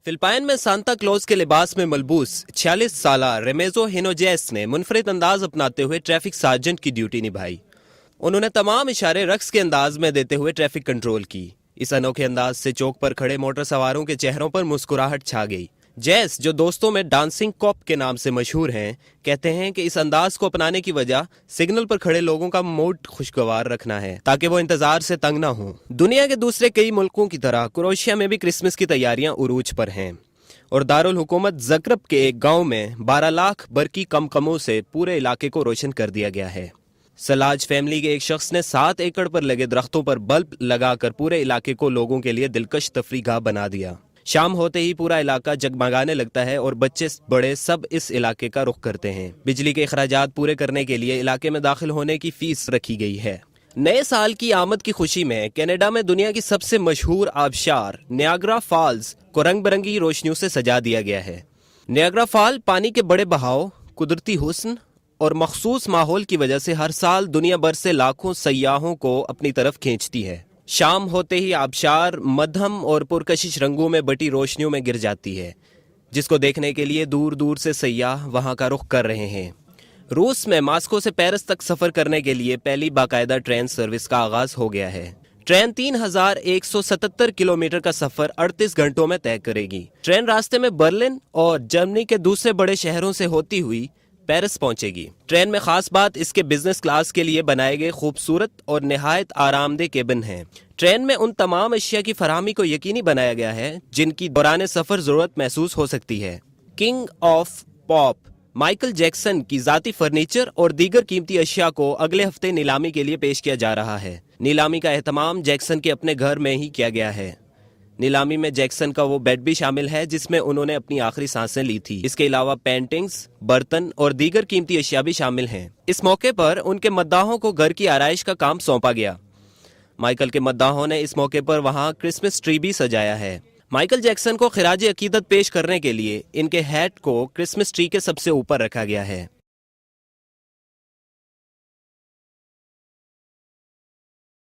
Philippine में Santa Claus के लिबास में मलबूस 46 साला रेमेजो हिनोजेस ने मुनफरिद अंदाज अपनाते हुए ट्रैफिक सार्जेंट की ड्यूटी निभाई। उन्होंने तमाम इशारे रक्स के अंदाज में देते हुए ट्रैफिक कंट्रोल की। इस अनोखे अंदाज से चौक पर खड़े मोटर सवारों के चेहरों पर मुस्कुराहट छा गई। जैस, जो दोस्तों में डांसिंग कॉप के नाम से मशहूर हैं, कहते हैं कि इस अंदाज को अपनाने की वजह सिग्नल पर खड़े लोगों का मूड खुशगवार रखना है ताकि वो इंतजार से तंग ना हो। दुनिया के दूसरे कई मुल्कों की तरह क्रोएशिया में भी क्रिसमस की तैयारियां उरूज पर हैं और दारुल हुकूमत ज़ग्रेब के एक गांव में 12 लाख बरकी कमकमों से पूरे इलाके को रोशन कर दिया गया है। सलाज फैमिली के एक शख्स ने 7 एकड़ पर लगे दरख्तों पर बल्ब लगाकर पूरे इलाके को लोगों के लिए दिलकश तफरीगाह बना दिया। शाम होते ही पूरा इलाका जगमगाने लगता है और बच्चे बड़े सब इस इलाके का रुख करते हैं। बिजली के अखराजात पूरे करने के लिए इलाके में दाखिल होने की फीस रखी गई है। नए साल की आमद की खुशी में कनाडा में दुनिया की सबसे मशहूर आबशार नियाग्रा फॉल्स को रंग बिरंगी रोशनियों से सजा दिया गया है। नियाग्रा फॉल पानी के बड़े बहाव, कुदरती हुस्न और मखसूस माहौल की वजह से हर साल दुनिया भर से लाखों सयाहों को अपनी तरफ खींचती है। शाम होते ही आबशार मध्यम और पुरकशिश रंगों में बटी रोशनियों में गिर जाती है, जिसको देखने के लिए दूर दूर से सयाह वहां का रुख कर रहे हैं। रूस में मास्को से पेरिस तक सफर करने के लिए पहली बाकायदा ट्रेन सर्विस का आगाज हो गया है। ट्रेन 3177 किलोमीटर का सफर 38 घंटों में तय करेगी। ट्रेन रास्ते में बर्लिन और जर्मनी के दूसरे बड़े शहरों से होती हुई पेरिस पहुंचेगी। ट्रेन में खास बात इसके बिजनेस क्लास के लिए बनाए गए खूबसूरत और निहायत आरामदेह केबिन हैं। ट्रेन में उन तमाम अशिया की फराहमी को यकीनी बनाया गया है जिनकी दौरान सफर जरूरत महसूस हो सकती है। King of pop Michael Jackson की जाती फर्नीचर और दीगर कीमती अशिया को अगले हफ्ते नीलामी के लिए पेश किया जा रहा है। नीलामी का एहतमाम जैक्सन के अपने घर में ही किया गया है। नीलामी में जैक्सन का वो बेड भी शामिल है जिसमें उन्होंने अपनी आखिरी सांसें ली थी। इसके अलावा पेंटिंग्स, बर्तन और दीगर कीमती अशिया भी शामिल हैं। इस मौके पर उनके मद्दाहों को घर की आराइश का काम सौंपा गया। माइकल के मद्दाहों ने इस मौके पर वहां क्रिसमस ट्री भी सजाया है। माइकल जैक्सन को खिराज अकीदत पेश करने के लिए इनके हैट को क्रिसमस ट्री के सबसे ऊपर रखा गया है।